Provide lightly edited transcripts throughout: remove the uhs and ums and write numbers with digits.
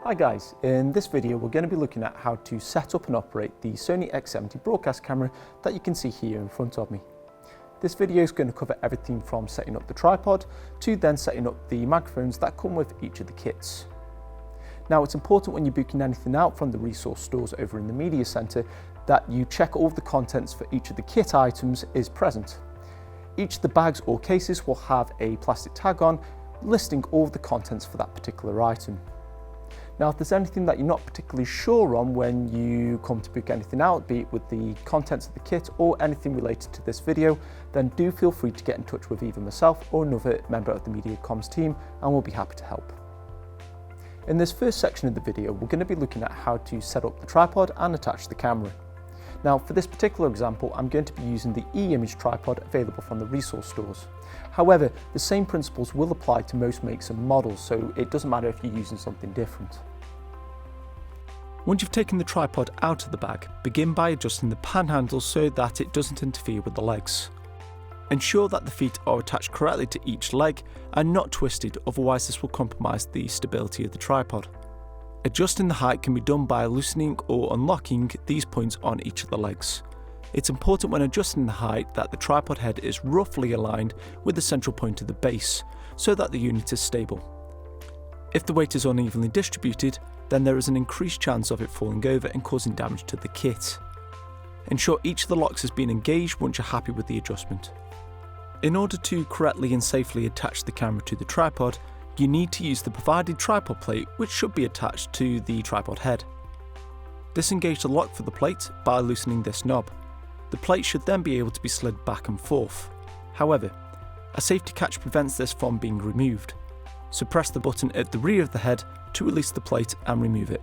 Hi guys, in this video we're going to be looking at how to set up and operate the Sony x70 broadcast camera that you can see here in front of me. This video is going to cover everything from setting up the tripod to then setting up the microphones that come with each of the kits. Now it's important when you're booking anything out from the resource stores over in the media centre that you check all of the contents for each of the kit items is present. Each of the bags or cases will have a plastic tag on listing all of the contents for that particular item. Now, if there's anything that you're not particularly sure on when you come to book anything out, be it with the contents of the kit or anything related to this video, then do feel free to get in touch with either myself or another member of the Media Comms team, and we'll be happy to help. In this first section of the video, we're going to be looking at how to set up the tripod and attach the camera. Now, for this particular example, I'm going to be using the e-image tripod available from the resource stores. However, the same principles will apply to most makes and models, so it doesn't matter if you're using something different. Once you've taken the tripod out of the bag, begin by adjusting the panhandle so that it doesn't interfere with the legs. Ensure that the feet are attached correctly to each leg and not twisted, otherwise this will compromise the stability of the tripod. Adjusting the height can be done by loosening or unlocking these points on each of the legs. It's important when adjusting the height that the tripod head is roughly aligned with the central point of the base, so that the unit is stable. If the weight is unevenly distributed, then there is an increased chance of it falling over and causing damage to the kit. Ensure each of the locks has been engaged once you're happy with the adjustment. In order to correctly and safely attach the camera to the tripod, you need to use the provided tripod plate, which should be attached to the tripod head. Disengage the lock for the plate by loosening this knob. The plate should then be able to be slid back and forth. However, a safety catch prevents this from being removed, so press the button at the rear of the head to release the plate and remove it.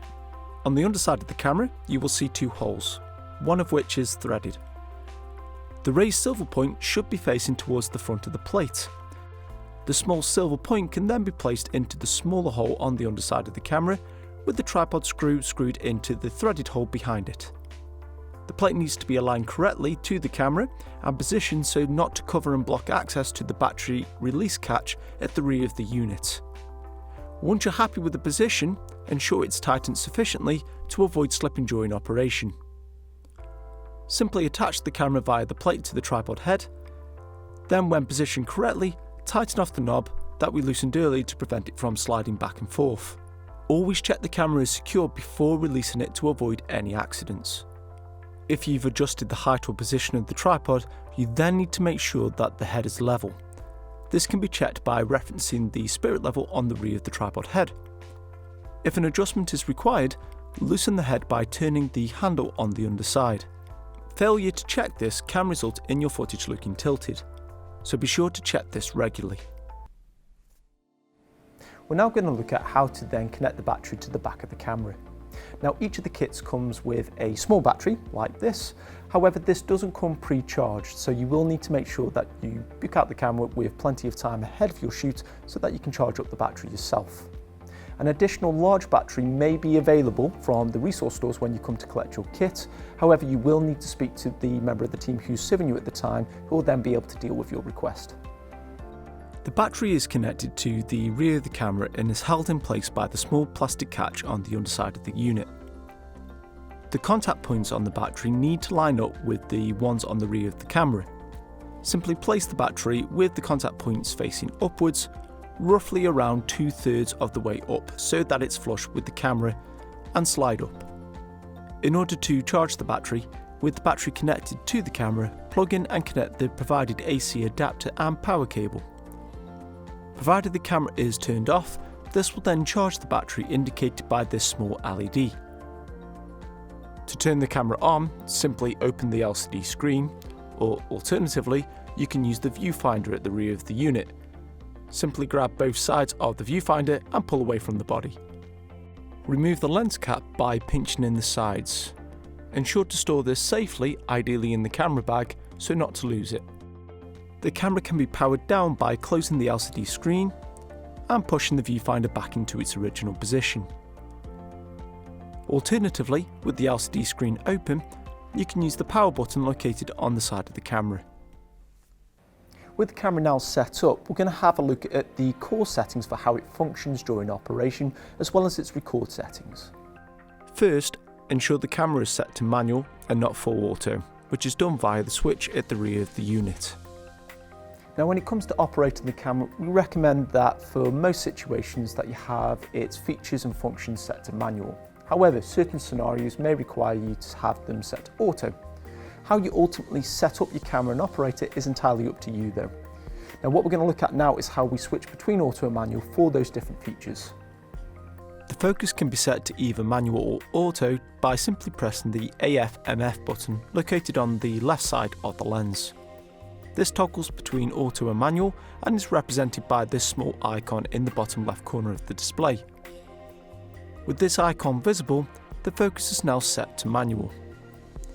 On the underside of the camera, you will see two holes, one of which is threaded. The raised silver point should be facing towards the front of the plate. The small silver point can then be placed into the smaller hole on the underside of the camera, with the tripod screw screwed into the threaded hole behind it. The plate needs to be aligned correctly to the camera and positioned so not to cover and block access to the battery release catch at the rear of the unit. Once you're happy with the position, ensure it's tightened sufficiently to avoid slipping during operation. Simply attach the camera via the plate to the tripod head, then when positioned correctly, tighten off the knob that we loosened earlier to prevent it from sliding back and forth. Always check the camera is secure before releasing it to avoid any accidents. If you've adjusted the height or position of the tripod, you then need to make sure that the head is level. This can be checked by referencing the spirit level on the rear of the tripod head. If an adjustment is required, loosen the head by turning the handle on the underside. Failure to check this can result in your footage looking tilted, so be sure to check this regularly. We're now going to look at how to then connect the battery to the back of the camera. Now, each of the kits comes with a small battery like this. However, this doesn't come pre-charged, so you will need to make sure that you book out the camera with plenty of time ahead of your shoot so that you can charge up the battery yourself. An additional large battery may be available from the resource stores when you come to collect your kit. However, you will need to speak to the member of the team who's serving you at the time, who will then be able to deal with your request. The battery is connected to the rear of the camera and is held in place by the small plastic catch on the underside of the unit. The contact points on the battery need to line up with the ones on the rear of the camera. Simply place the battery with the contact points facing upwards, roughly around 2/3 of the way up so that it's flush with the camera, and slide up. In order to charge the battery, with the battery connected to the camera, plug in and connect the provided AC adapter and power cable. Provided the camera is turned off, this will then charge the battery indicated by this small LED. To turn the camera on, simply open the LCD screen, or alternatively, you can use the viewfinder at the rear of the unit. Simply grab both sides of the viewfinder and pull away from the body. Remove the lens cap by pinching in the sides. Ensure to store this safely, ideally in the camera bag, so not to lose it. The camera can be powered down by closing the LCD screen and pushing the viewfinder back into its original position. Alternatively, with the LCD screen open, you can use the power button located on the side of the camera. With the camera now set up, we're going to have a look at the core settings for how it functions during operation, as well as its record settings. First, ensure the camera is set to manual and not full auto, which is done via the switch at the rear of the unit. Now when it comes to operating the camera, we recommend that for most situations that you have its features and functions set to manual. However, certain scenarios may require you to have them set to auto. How you ultimately set up your camera and operate it is entirely up to you though. Now what we're going to look at now is how we switch between auto and manual for those different features. The focus can be set to either manual or auto by simply pressing the AF/MF button located on the left side of the lens. This toggles between auto and manual and is represented by this small icon in the bottom left corner of the display. With this icon visible, the focus is now set to manual,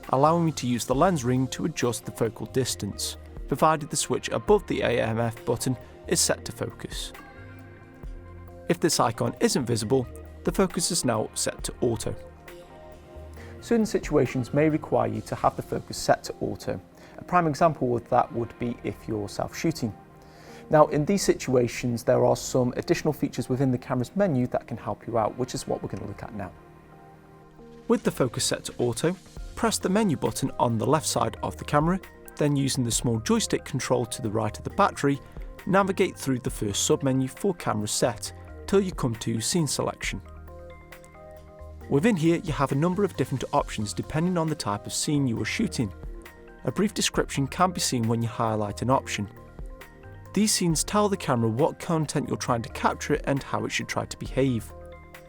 allowing me to use the lens ring to adjust the focal distance, provided the switch above the AF/MF button is set to focus. If this icon isn't visible, the focus is now set to auto. Certain situations may require you to have the focus set to auto. A prime example of that would be if you're self-shooting. Now in these situations there are some additional features within the camera's menu that can help you out, which is what we're going to look at now. With the focus set to auto, press the menu button on the left side of the camera, then using the small joystick control to the right of the battery, navigate through the first submenu for camera set till you come to scene selection. Within here you have a number of different options depending on the type of scene you are shooting. A brief description can be seen when you highlight an option. These scenes tell the camera what content you're trying to capture and how it should try to behave.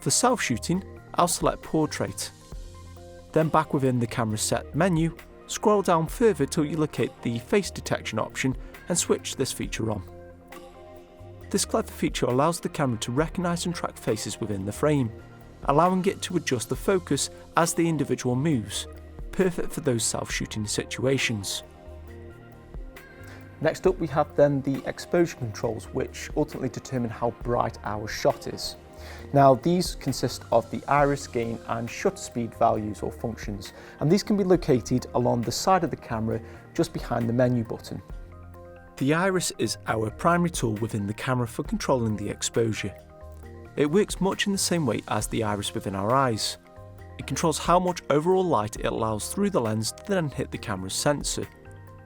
For self-shooting, I'll select portrait. Then back within the camera set menu, scroll down further till you locate the face detection option and switch this feature on. This clever feature allows the camera to recognise and track faces within the frame, allowing it to adjust the focus as the individual moves, perfect for those self-shooting situations. Next up we have then the exposure controls, which ultimately determine how bright our shot is. Now these consist of the iris, gain and shutter speed values or functions, and these can be located along the side of the camera just behind the menu button. The iris is our primary tool within the camera for controlling the exposure. It works much in the same way as the iris within our eyes. It controls how much overall light it allows through the lens to then hit the camera's sensor.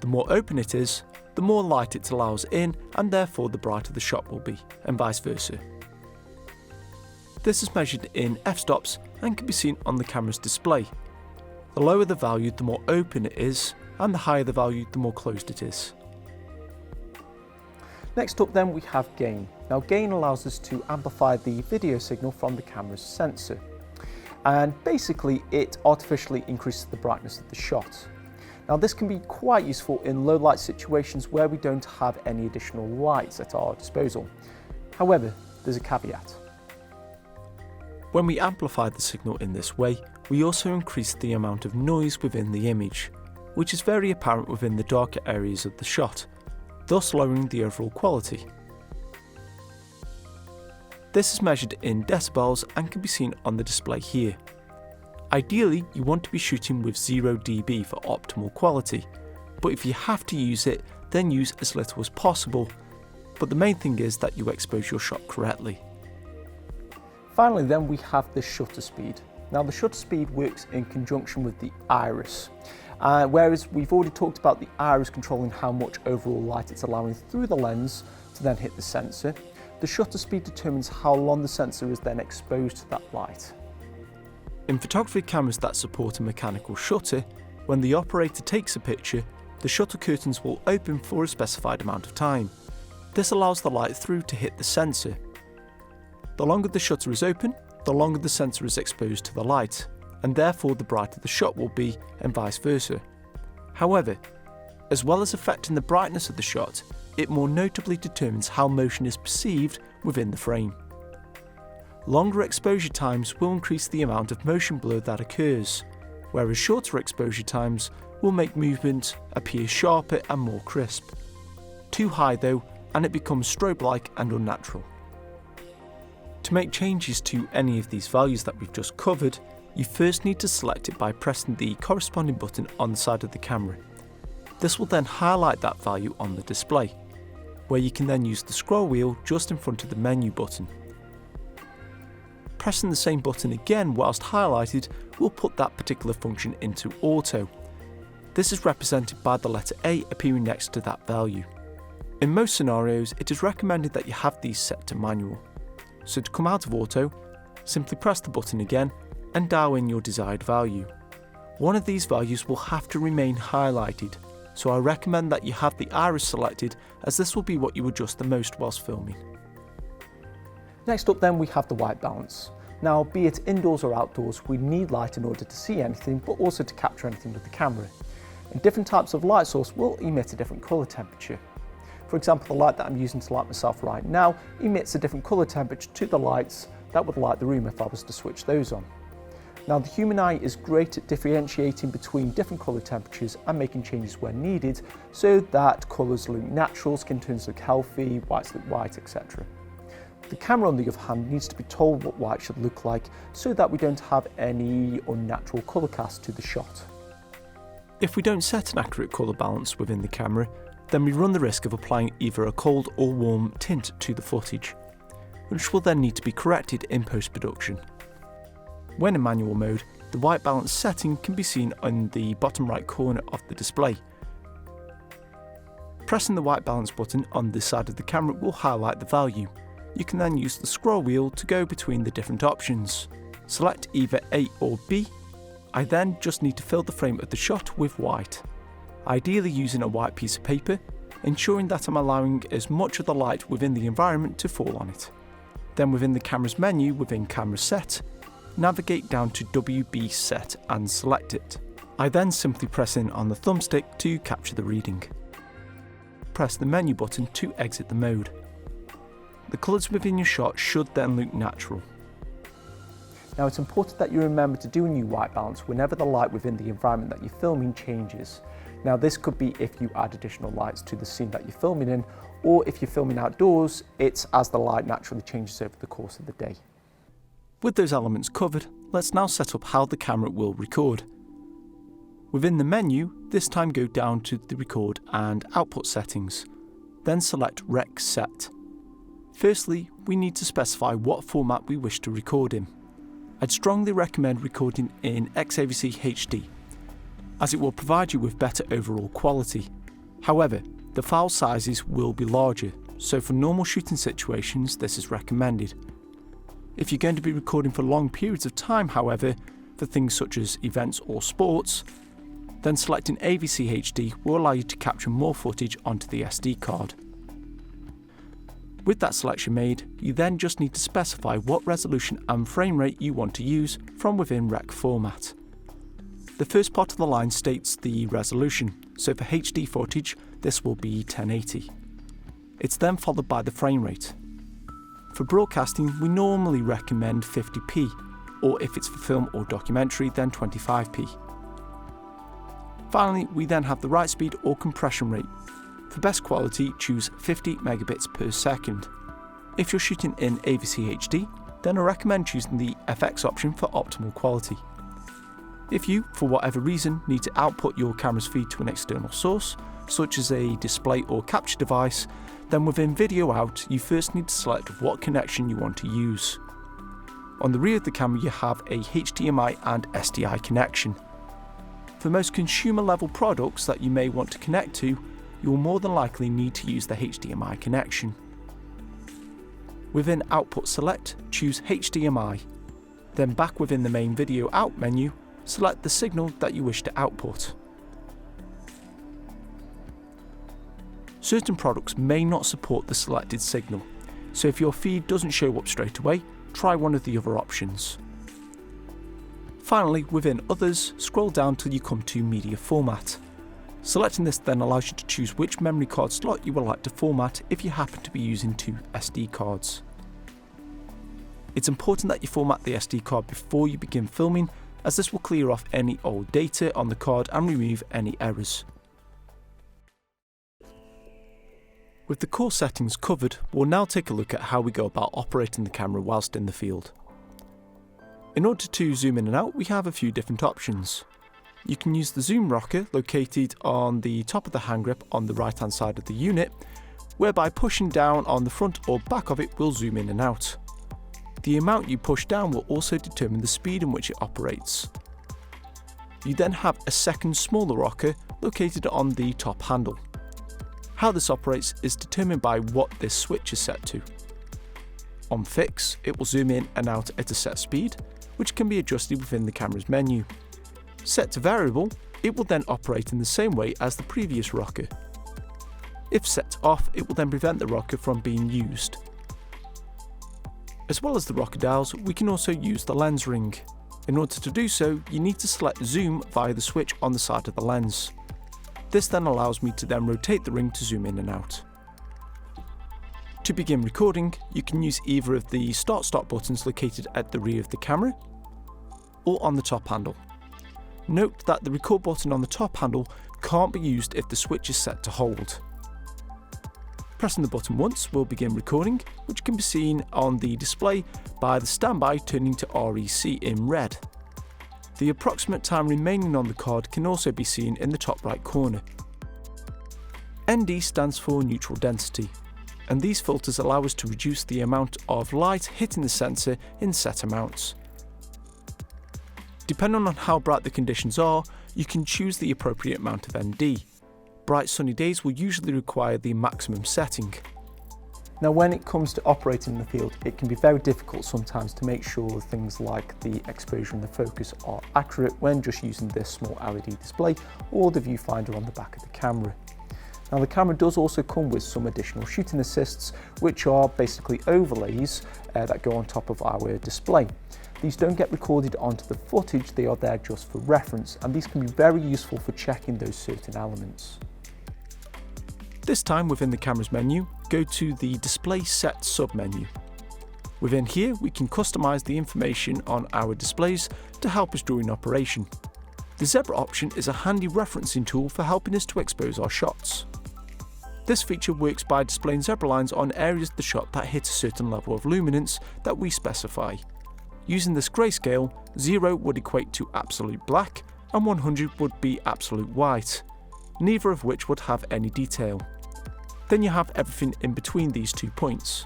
The more open it is, the more light it allows in, and therefore the brighter the shot will be, and vice versa. This is measured in f-stops and can be seen on the camera's display. The lower the value, the more open it is, and the higher the value, the more closed it is. Next up then we have gain. Now gain allows us to amplify the video signal from the camera's sensor, and basically it artificially increases the brightness of the shot. Now this can be quite useful in low light situations where we don't have any additional lights at our disposal. However, there's a caveat. When we amplify the signal in this way, we also increase the amount of noise within the image, which is very apparent within the darker areas of the shot, thus lowering the overall quality. This is measured in decibels and can be seen on the display here. Ideally, you want to be shooting with 0 dB for optimal quality, but if you have to use it, then use as little as possible, but the main thing is that you expose your shot correctly. Finally then we have the shutter speed. Now the shutter speed works in conjunction with the iris. Whereas we've already talked about the iris controlling how much overall light it's allowing through the lens to then hit the sensor, the shutter speed determines how long the sensor is then exposed to that light. In photography cameras that support a mechanical shutter, when the operator takes a picture, the shutter curtains will open for a specified amount of time. This allows the light through to hit the sensor. The longer the shutter is open, the longer the sensor is exposed to the light, and therefore the brighter the shot will be, and vice versa. However, as well as affecting the brightness of the shot, it more notably determines how motion is perceived within the frame. Longer exposure times will increase the amount of motion blur that occurs, whereas shorter exposure times will make movement appear sharper and more crisp. Too high though, and it becomes strobe-like and unnatural. To make changes to any of these values that we've just covered, you first need to select it by pressing the corresponding button on the side of the camera. This will then highlight that value on the display. where you can then use the scroll wheel just in front of the menu button. Pressing the same button again whilst highlighted will put that particular function into auto. This is represented by the letter A appearing next to that value. In most scenarios, it is recommended that you have these set to manual. So to come out of auto, simply press the button again and dial in your desired value. One of these values will have to remain highlighted, so I recommend that you have the iris selected, as this will be what you adjust the most whilst filming. Next up then we have the white balance. Now, be it indoors or outdoors, we need light in order to see anything, but also to capture anything with the camera. And different types of light source will emit a different colour temperature. For example, the light that I'm using to light myself right now emits a different colour temperature to the lights that would light the room if I was to switch those on. Now, the human eye is great at differentiating between different colour temperatures and making changes where needed, so that colours look natural, skin tones look healthy, whites look white, etc. The camera, on the other hand, needs to be told what white should look like so that we don't have any unnatural colour cast to the shot. If we don't set an accurate colour balance within the camera, then we run the risk of applying either a cold or warm tint to the footage, which will then need to be corrected in post-production. When in manual mode, the white balance setting can be seen on the bottom right corner of the display. Pressing the white balance button on this side of the camera will highlight the value. You can then use the scroll wheel to go between the different options. Select either A or B. I then just need to fill the frame of the shot with white, ideally using a white piece of paper, ensuring that I'm allowing as much of the light within the environment to fall on it. Then within the camera's menu within Camera Set, navigate down to WB Set and select it. I then simply press in on the thumbstick to capture the reading. Press the menu button to exit the mode. The colours within your shot should then look natural. Now, it's important that you remember to do a new white balance whenever the light within the environment that you're filming changes. Now, this could be if you add additional lights to the scene that you're filming in, or if you're filming outdoors, it's as the light naturally changes over the course of the day. With those elements covered, let's now set up how the camera will record. Within the menu, this time go down to the record and output settings, then select Rec Set. Firstly, we need to specify what format we wish to record in. I'd strongly recommend recording in x70 HD, as it will provide you with better overall quality. However, the file sizes will be larger, so for normal shooting situations this is recommended. If you're going to be recording for long periods of time, however, for things such as events or sports, then selecting AVC HD will allow you to capture more footage onto the SD card. With that selection made, you then just need to specify what resolution and frame rate you want to use from within Rec format. The first part of the line states the resolution, so for HD footage this will be 1080. It's then followed by the frame rate. For broadcasting, we normally recommend 50p, or if it's for film or documentary, then 25p. Finally, we then have the write speed or compression rate. For best quality, choose 50 megabits per second. If you're shooting in AVC HD, then I recommend choosing the FX option for optimal quality. If you, for whatever reason, need to output your camera's feed to an external source, such as a display or capture device, then within Video Out, you first need to select what connection you want to use. On the rear of the camera, you have a HDMI and SDI connection. For most consumer level products that you may want to connect to, you will more than likely need to use the HDMI connection. Within Output Select, choose HDMI. Then back within the main Video Out menu, select the signal that you wish to output. Certain products may not support the selected signal, so if your feed doesn't show up straight away, try one of the other options. Finally, within Others, scroll down till you come to Media Format. Selecting this then allows you to choose which memory card slot you would like to format if you happen to be using two SD cards. It's important that you format the SD card before you begin filming, as this will clear off any old data on the card and remove any errors. With the core settings covered, we'll now take a look at how we go about operating the camera whilst in the field. In order to zoom in and out, we have a few different options. You can use the zoom rocker located on the top of the hand grip on the right hand side of the unit, whereby pushing down on the front or back of it will zoom in and out. The amount you push down will also determine the speed in which it operates. You then have a second smaller rocker located on the top handle. How this operates is determined by what this switch is set to. On fix, it will zoom in and out at a set speed, which can be adjusted within the camera's menu. Set to variable, it will then operate in the same way as the previous rocker. If set to off, it will then prevent the rocker from being used. As well as the rocker dials, we can also use the lens ring. In order to do so, you need to select zoom via the switch on the side of the lens. This then allows me to then rotate the ring to zoom in and out. To begin recording, you can use either of the start-stop buttons located at the rear of the camera or on the top handle. Note that the record button on the top handle can't be used if the switch is set to hold. Pressing the button once will begin recording, which can be seen on the display by the standby turning to REC in red. The approximate time remaining on the card can also be seen in the top right corner. ND stands for neutral density, and these filters allow us to reduce the amount of light hitting the sensor in set amounts. Depending on how bright the conditions are, you can choose the appropriate amount of ND. Bright sunny days will usually require the maximum setting. Now, when it comes to operating in the field, it can be very difficult sometimes to make sure things like the exposure and the focus are accurate when just using this small LED display or the viewfinder on the back of the camera. Now, the camera does also come with some additional shooting assists, which are basically overlays that go on top of our display. These don't get recorded onto the footage, they are there just for reference, and these can be very useful for checking those certain elements. This time within the camera's menu, go to the Display Set sub-menu. Within here, we can customize the information on our displays to help us during operation. The zebra option is a handy referencing tool for helping us to expose our shots. This feature works by displaying zebra lines on areas of the shot that hit a certain level of luminance that we specify. Using this grayscale, 0 would equate to absolute black and 100 would be absolute white, neither of which would have any detail. Then you have everything in between these 2 points.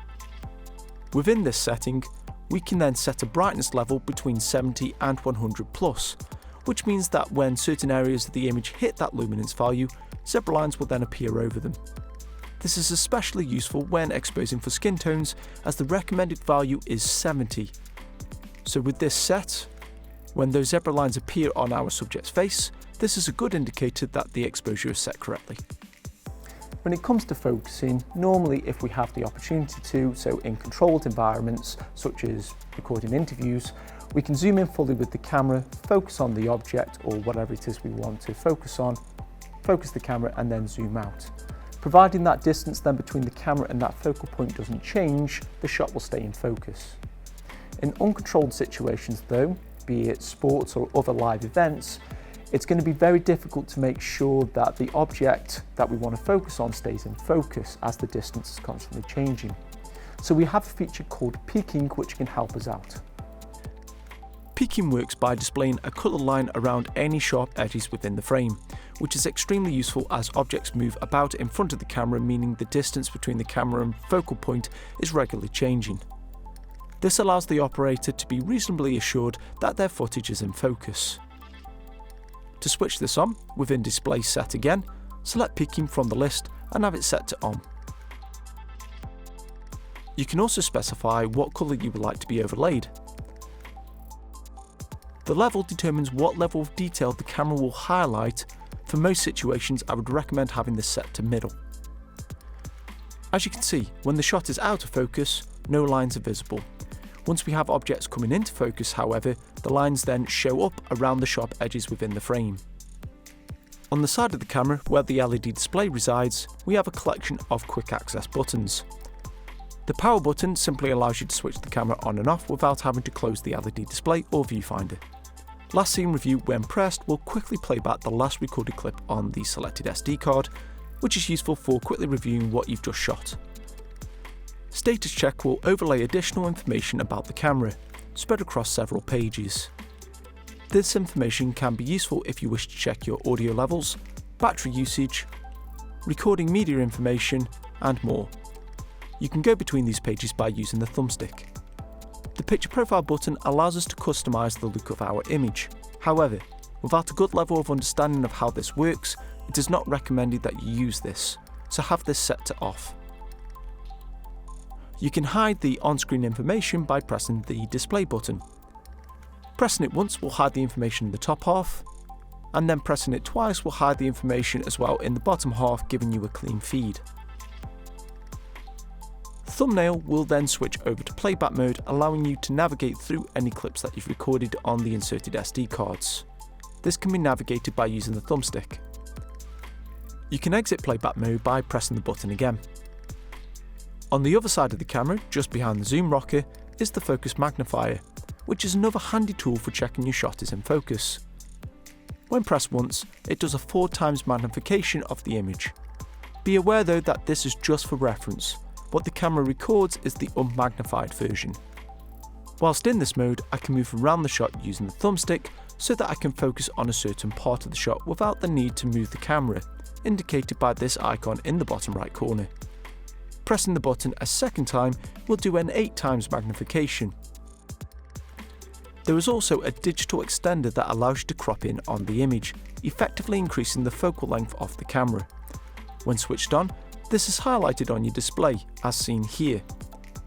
Within this setting, we can then set a brightness level between 70 and 100 plus, which means that when certain areas of the image hit that luminance value, zebra lines will then appear over them. This is especially useful when exposing for skin tones, as the recommended value is 70. So with this set, when those zebra lines appear on our subject's face, this is a good indicator that the exposure is set correctly. When it comes to focusing, normally if we have the opportunity to, so in controlled environments such as recording interviews, we can zoom in fully with the camera, focus on the object or whatever it is we want to focus on, focus the camera and then zoom out. Providing that distance then between the camera and that focal point doesn't change, the shot will stay in focus. In uncontrolled situations though, be it sports or other live events, it's going to be very difficult to make sure that the object that we want to focus on stays in focus as the distance is constantly changing. So we have a feature called peaking which can help us out. Peaking works by displaying a colour line around any sharp edges within the frame, which is extremely useful as objects move about in front of the camera, meaning the distance between the camera and focal point is regularly changing. This allows the operator to be reasonably assured that their footage is in focus. To switch this on, within Display Set again, select Peaking from the list and have it set to on. You can also specify what colour you would like to be overlaid. The level determines what level of detail the camera will highlight. For most situations, I would recommend having this set to middle. As you can see, when the shot is out of focus, no lines are visible. Once we have objects coming into focus, however, the lines then show up around the sharp edges within the frame. On the side of the camera, where the LED display resides, we have a collection of quick access buttons. The power button simply allows you to switch the camera on and off without having to close the LED display or viewfinder. Last Scene Review, when pressed, will quickly play back the last recorded clip on the selected SD card, which is useful for quickly reviewing what you've just shot. Status Check will overlay additional information about the camera, spread across several pages. This information can be useful if you wish to check your audio levels, battery usage, recording media information, and more. You can go between these pages by using the thumbstick. The picture profile button allows us to customise the look of our image. However, without a good level of understanding of how this works, it is not recommended that you use this, so have this set to off. You can hide the on-screen information by pressing the display button. Pressing it once will hide the information in the top half, and then pressing it twice will hide the information as well in the bottom half, giving you a clean feed. Thumbnail will then switch over to playback mode, allowing you to navigate through any clips that you've recorded on the inserted SD cards. This can be navigated by using the thumbstick. You can exit playback mode by pressing the button again. On the other side of the camera, just behind the zoom rocker, is the focus magnifier, which is another handy tool for checking your shot is in focus. When pressed once, it does a 4 times magnification of the image. Be aware though that this is just for reference. What the camera records is the unmagnified version. Whilst in this mode, I can move around the shot using the thumbstick so that I can focus on a certain part of the shot without the need to move the camera, indicated by this icon in the bottom right corner. Pressing the button a second time will do an 8 times magnification. There is also a digital extender that allows you to crop in on the image, effectively increasing the focal length of the camera. When switched on, this is highlighted on your display, as seen here.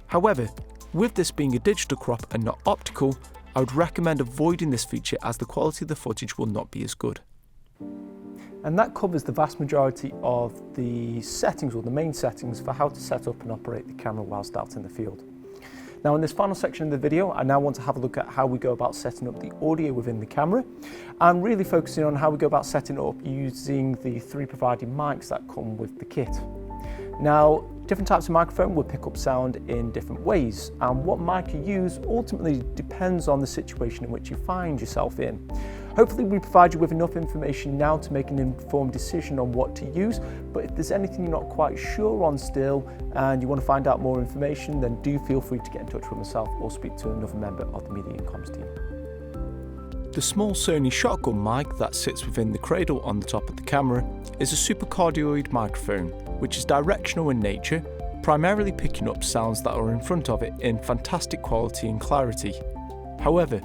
However, with this being a digital crop and not optical, I would recommend avoiding this feature as the quality of the footage will not be as good. And that covers the vast majority of the settings, or the main settings, for how to set up and operate the camera whilst out in the field. Now in this final section of the video, I now want to have a look at how we go about setting up the audio within the camera, and really focusing on how we go about setting it up using the 3 provided mics that come with the kit. Now, different types of microphone will pick up sound in different ways, and what mic you use ultimately depends on the situation in which you find yourself in. Hopefully we provide you with enough information now to make an informed decision on what to use, but if there's anything you're not quite sure on still and you want to find out more information, then do feel free to get in touch with myself or speak to another member of the media and comms team. The small Sony shotgun mic that sits within the cradle on the top of the camera is a supercardioid microphone, which is directional in nature, primarily picking up sounds that are in front of it in fantastic quality and clarity. However,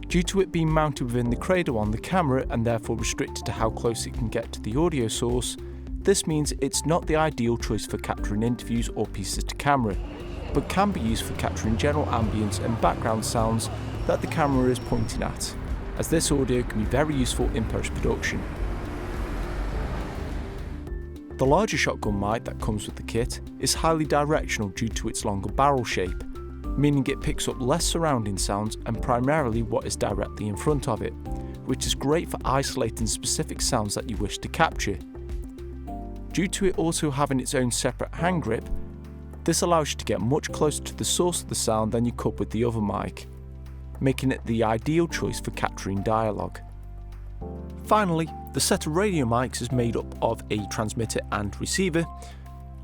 due to it being mounted within the cradle on the camera and therefore restricted to how close it can get to the audio source, this means it's not the ideal choice for capturing interviews or pieces to camera, but can be used for capturing general ambience and background sounds that the camera is pointing at, as this audio can be very useful in post-production. The larger shotgun mic that comes with the kit is highly directional due to its longer barrel shape, meaning it picks up less surrounding sounds and primarily what is directly in front of it, which is great for isolating specific sounds that you wish to capture. Due to it also having its own separate hand grip, this allows you to get much closer to the source of the sound than you could with the other mic, making it the ideal choice for capturing dialogue. Finally, the set of radio mics is made up of a transmitter and receiver.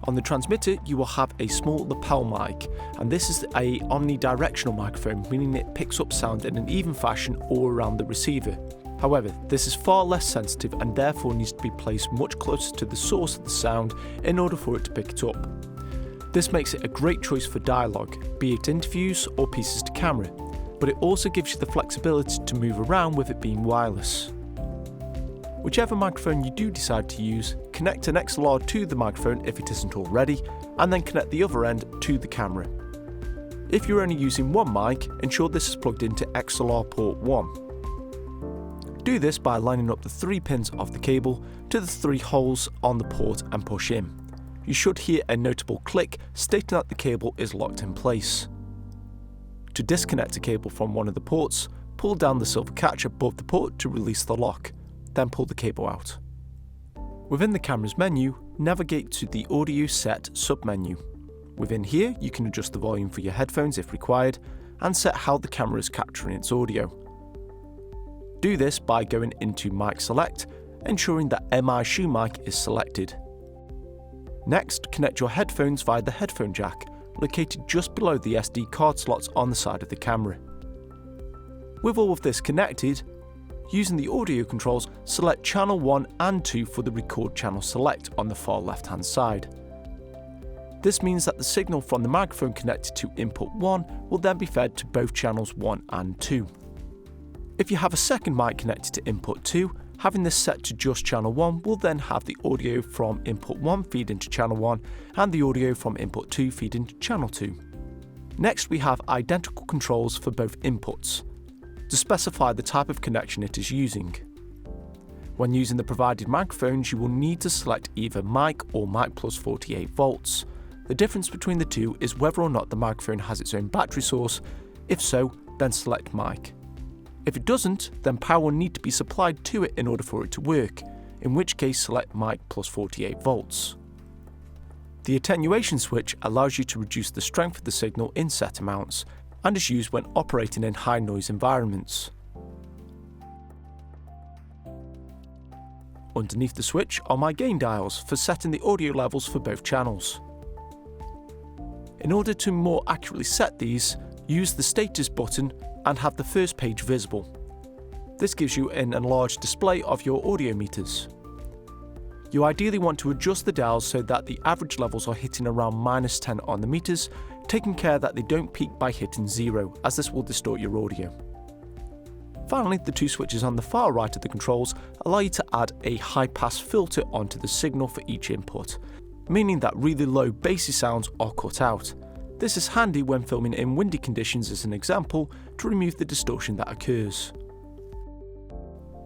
On the transmitter, you will have a small lapel mic, and this is a omnidirectional microphone, meaning it picks up sound in an even fashion all around the receiver. However, this is far less sensitive and therefore needs to be placed much closer to the source of the sound in order for it to pick it up. This makes it a great choice for dialogue, be it interviews or pieces to camera, but it also gives you the flexibility to move around with it being wireless. Whichever microphone you do decide to use, connect an XLR to the microphone if it isn't already, and then connect the other end to the camera. If you're only using one mic, ensure this is plugged into XLR port 1. Do this by lining up the 3 pins of the cable to the 3 holes on the port and push in. You should hear a notable click stating that the cable is locked in place. To disconnect a cable from one of the ports, pull down the silver catch above the port to release the lock, then pull the cable out. Within the camera's menu, navigate to the Audio Set submenu. Within here, you can adjust the volume for your headphones if required, and set how the camera is capturing its audio. Do this by going into Mic Select, ensuring that MI Shoe Mic is selected. Next, connect your headphones via the headphone jack, located just below the SD card slots on the side of the camera. With all of this connected, using the audio controls, select channel 1 and 2 for the record channel select on the far left hand side. This means that the signal from the microphone connected to input 1 will then be fed to both channels 1 and 2. If you have a second mic connected to input 2, having this set to just channel 1 will then have the audio from input 1 feed into channel 1 and the audio from input 2 feed into channel 2. Next, we have identical controls for both inputs to specify the type of connection it is using. When using the provided microphones, you will need to select either mic or mic plus 48 volts. The difference between the two is whether or not the microphone has its own battery source. If so, then select mic. If it doesn't, then power will need to be supplied to it in order for it to work, in which case select mic plus 48 volts. The attenuation switch allows you to reduce the strength of the signal in set amounts and is used when operating in high noise environments. Underneath the switch are my gain dials for setting the audio levels for both channels. In order to more accurately set these, use the status button and have the first page visible. This gives you an enlarged display of your audio meters. You ideally want to adjust the dials so that the average levels are hitting around -10 on the meters, taking care that they don't peak by hitting 0, as this will distort your audio. Finally, the two switches on the far right of the controls allow you to add a high-pass filter onto the signal for each input, meaning that really low bassy sounds are cut out. This is handy when filming in windy conditions as an example, to remove the distortion that occurs.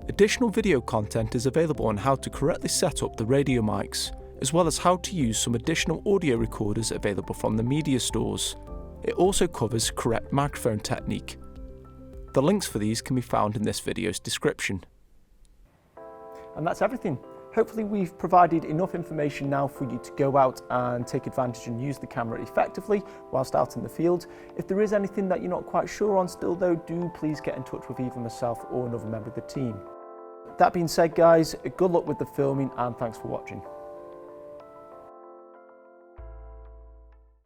Additional video content is available on how to correctly set up the radio mics, as well as how to use some additional audio recorders available from the media stores. It also covers correct microphone technique. The links for these can be found in this video's description. And that's everything. Hopefully we've provided enough information now for you to go out and take advantage and use the camera effectively whilst out in the field. If there is anything that you're not quite sure on still though, do please get in touch with either myself or another member of the team. That being said guys, good luck with the filming and thanks for watching.